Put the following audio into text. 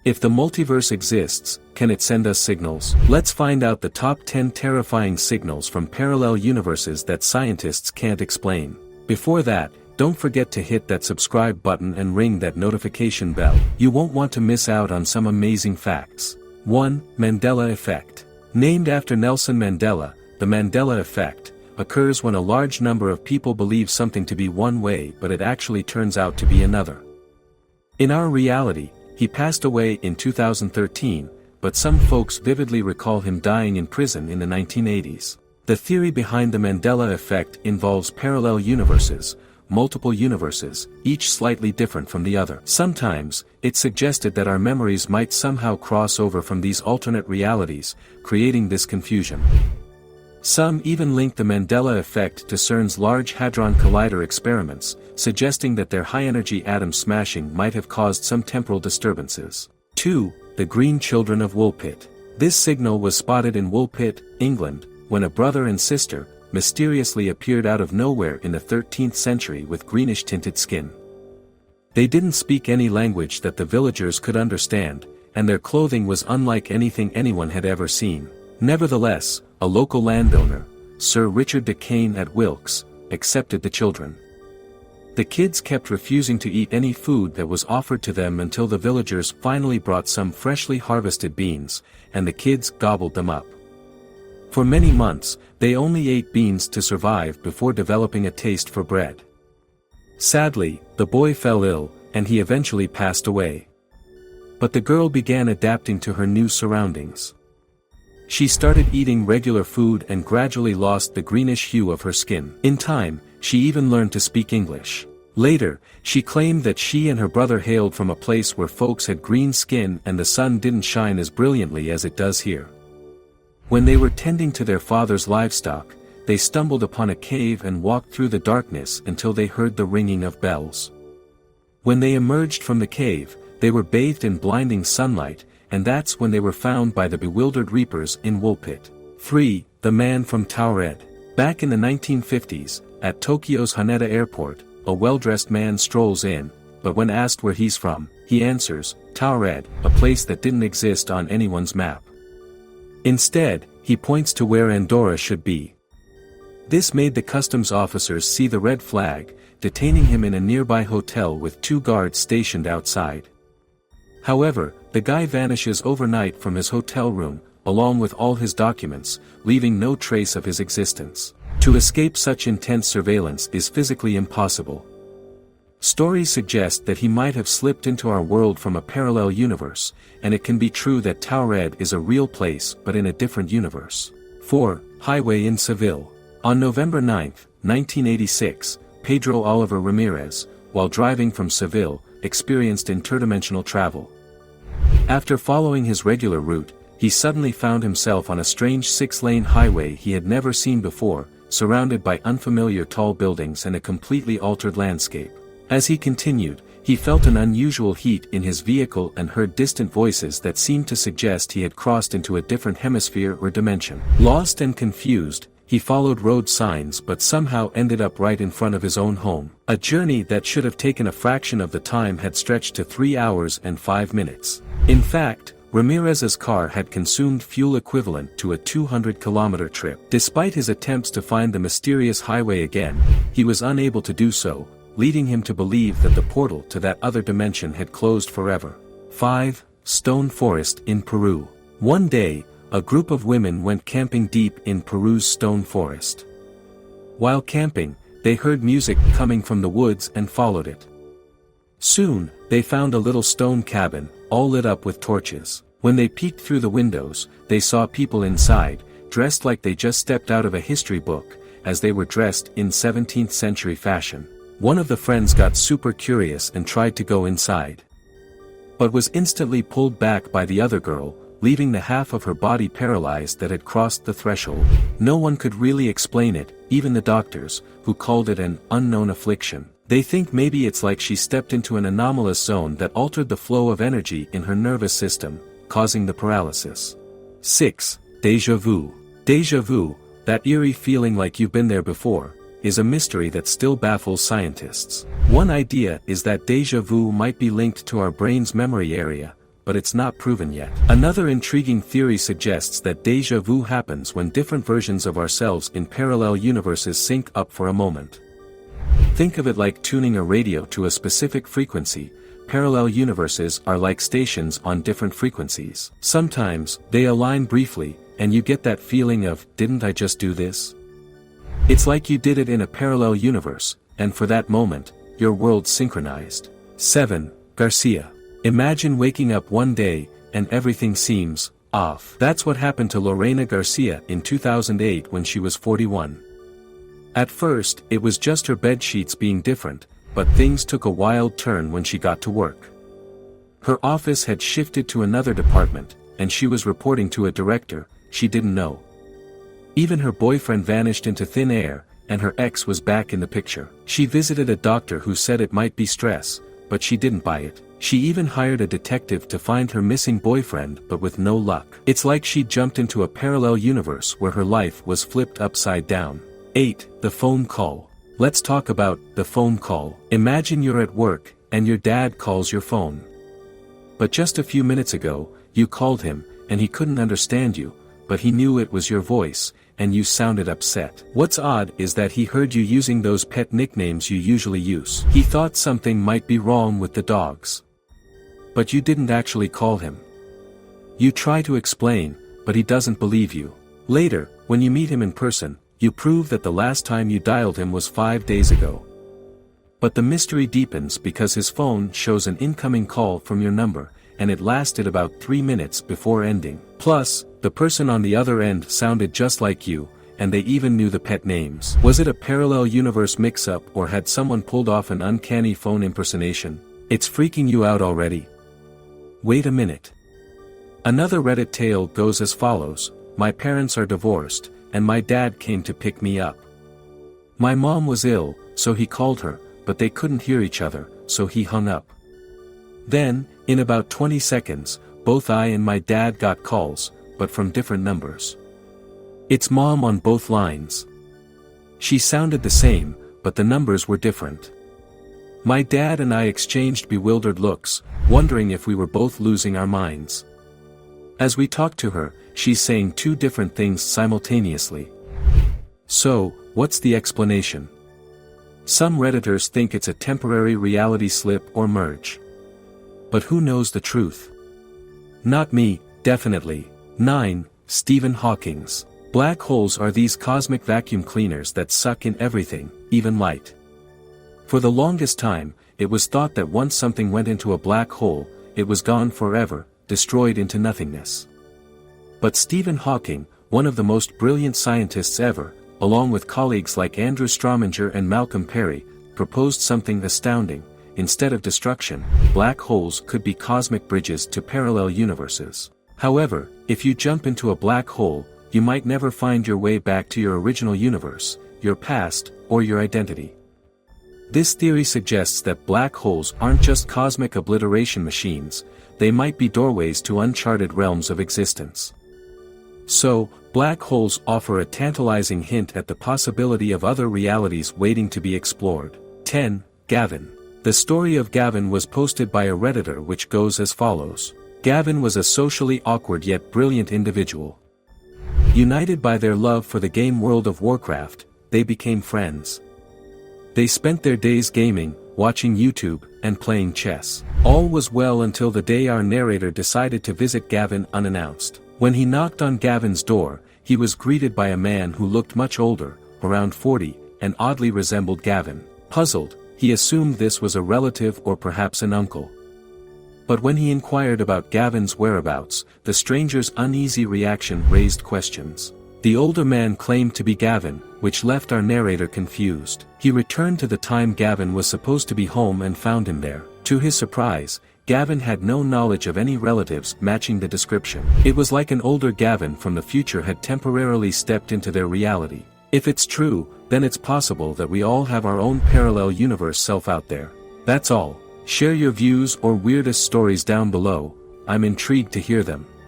If the multiverse exists, can it send us signals? Let's find out the top 10 terrifying signals from parallel universes that scientists can't explain. Before that, don't forget to hit that subscribe button and ring that notification bell. You won't want to miss out on some amazing facts. 1. Mandela Effect. Named after Nelson Mandela, the Mandela Effect occurs when a large number of people believe something to be one way but it actually turns out to be another. In our reality, he passed away in 2013, but some folks vividly recall him dying in prison in the 1980s. The theory behind the Mandela Effect involves parallel universes, multiple universes, each slightly different from the other. Sometimes, it's suggested that our memories might somehow cross over from these alternate realities, creating this confusion. Some even link the Mandela Effect to CERN's Large Hadron Collider experiments, suggesting that their high-energy atom smashing might have caused some temporal disturbances. 2. The Green Children of Woolpit. This signal was spotted in Woolpit, England, when a brother and sister mysteriously appeared out of nowhere in the 13th century with greenish-tinted skin. They didn't speak any language that the villagers could understand, and their clothing was unlike anything anyone had ever seen. Nevertheless, a local landowner, Sir Richard de Caen at Wilkes, accepted the children. The kids kept refusing to eat any food that was offered to them until the villagers finally brought some freshly harvested beans, and the kids gobbled them up. For many months, they only ate beans to survive before developing a taste for bread. Sadly, the boy fell ill, and he eventually passed away. But the girl began adapting to her new surroundings. She started eating regular food and gradually lost the greenish hue of her skin. In time, she even learned to speak English. Later, she claimed that she and her brother hailed from a place where folks had green skin and the sun didn't shine as brilliantly as it does here. When they were tending to their father's livestock, they stumbled upon a cave and walked through the darkness until they heard the ringing of bells. When they emerged from the cave, they were bathed in blinding sunlight, and that's when they were found by the bewildered reapers in Woolpit. 3. The Man from Taured. Back in the 1950s, at Tokyo's Haneda Airport, a well-dressed man strolls in, but when asked where he's from, he answers, Taured, a place that didn't exist on anyone's map. Instead, he points to where Andorra should be. This made the customs officers see the red flag, detaining him in a nearby hotel with 2 guards stationed outside. However, the guy vanishes overnight from his hotel room, along with all his documents, leaving no trace of his existence. To escape such intense surveillance is physically impossible. Stories suggest that he might have slipped into our world from a parallel universe, and it can be true that Taured is a real place but in a different universe. 4. Highway in Seville. On November 9, 1986, Pedro Oliver Ramirez, while driving from Seville, experienced interdimensional travel. After following his regular route, he suddenly found himself on a strange 6-lane highway he had never seen before, surrounded by unfamiliar tall buildings and a completely altered landscape. As he continued, he felt an unusual heat in his vehicle and heard distant voices that seemed to suggest he had crossed into a different hemisphere or dimension. Lost and confused, he followed road signs but somehow ended up right in front of his own home. A journey that should have taken a fraction of the time had stretched to 3 hours and 5 minutes. In fact, Ramirez's car had consumed fuel equivalent to a 200-kilometer trip. Despite his attempts to find the mysterious highway again, he was unable to do so, leading him to believe that the portal to that other dimension had closed forever. 5. Stone Forest in Peru. One day, a group of women went camping deep in Peru's stone forest. While camping, they heard music coming from the woods and followed it. Soon, they found a little stone cabin, all lit up with torches. When they peeked through the windows, they saw people inside, dressed like they just stepped out of a history book, as they were dressed in 17th century fashion. One of the friends got super curious and tried to go inside, but was instantly pulled back by the other girl, leaving the half of her body paralyzed that had crossed the threshold. No one could really explain it, even the doctors, who called it an unknown affliction. They think maybe it's like she stepped into an anomalous zone that altered the flow of energy in her nervous system, causing the paralysis. 6. Deja Vu. Deja vu, that eerie feeling like you've been there before, is a mystery that still baffles scientists. One idea is that deja vu might be linked to our brain's memory area, but it's not proven yet. Another intriguing theory suggests that deja vu happens when different versions of ourselves in parallel universes sync up for a moment. Think of it like tuning a radio to a specific frequency. Parallel universes are like stations on different frequencies. Sometimes, they align briefly, and you get that feeling of, didn't I just do this? It's like you did it in a parallel universe, and for that moment, your world's synchronized. 7. Garcia. Imagine waking up one day, and everything seems off. That's what happened to Lorena Garcia in 2008 when she was 41. At first, it was just her bed sheets being different, but things took a wild turn when she got to work. Her office had shifted to another department, and she was reporting to a director she didn't know. Even her boyfriend vanished into thin air, and her ex was back in the picture. She visited a doctor who said it might be stress, but she didn't buy it. She even hired a detective to find her missing boyfriend, but with no luck. It's like she jumped into a parallel universe where her life was flipped upside down. 8. The phone call. Let's talk about the phone call. Imagine you're at work, and your dad calls your phone. But just a few minutes ago, you called him, and he couldn't understand you, but he knew it was your voice, and you sounded upset. What's odd is that he heard you using those pet nicknames you usually use. He thought something might be wrong with the dogs. But you didn't actually call him. You try to explain, but he doesn't believe you. Later, when you meet him in person, you prove that the last time you dialed him was 5 days ago. But the mystery deepens because his phone shows an incoming call from your number, and it lasted about 3 minutes before ending. Plus, the person on the other end sounded just like you, and they even knew the pet names. Was it a parallel universe mix-up, or had someone pulled off an uncanny phone impersonation? It's freaking you out already. Wait a minute. Another Reddit tale goes as follows: my parents are divorced, and my dad came to pick me up. My mom was ill, so he called her, but they couldn't hear each other, so he hung up. Then, in about 20 seconds, both I and my dad got calls, but from different numbers. It's mom on both lines. She sounded the same, but the numbers were different. My dad and I exchanged bewildered looks, wondering if we were both losing our minds. As we talked to her, she's saying two different things simultaneously. So, what's the explanation? Some Redditors think it's a temporary reality slip or merge. But who knows the truth? Not me, definitely. 9. Stephen Hawking's. Black holes are these cosmic vacuum cleaners that suck in everything, even light. For the longest time, it was thought that once something went into a black hole, it was gone forever, destroyed into nothingness. But Stephen Hawking, one of the most brilliant scientists ever, along with colleagues like Andrew Strominger and Malcolm Perry, proposed something astounding. Instead of destruction, black holes could be cosmic bridges to parallel universes. However, if you jump into a black hole, you might never find your way back to your original universe, your past, or your identity. This theory suggests that black holes aren't just cosmic obliteration machines, they might be doorways to uncharted realms of existence. So, black holes offer a tantalizing hint at the possibility of other realities waiting to be explored. 10. Gavin. The story of Gavin was posted by a Redditor which goes as follows. Gavin was a socially awkward yet brilliant individual. United by their love for the game World of Warcraft, they became friends. They spent their days gaming, watching YouTube, and playing chess. All was well until the day our narrator decided to visit Gavin unannounced. When he knocked on Gavin's door, he was greeted by a man who looked much older, around 40, and oddly resembled Gavin. Puzzled, he assumed this was a relative or perhaps an uncle. But when he inquired about Gavin's whereabouts, the stranger's uneasy reaction raised questions. The older man claimed to be Gavin, which left our narrator confused. He returned to the time Gavin was supposed to be home and found him there. To his surprise, Gavin had no knowledge of any relatives matching the description. It was like an older Gavin from the future had temporarily stepped into their reality. If it's true, then it's possible that we all have our own parallel universe self out there. That's all. Share your views or weirdest stories down below, I'm intrigued to hear them.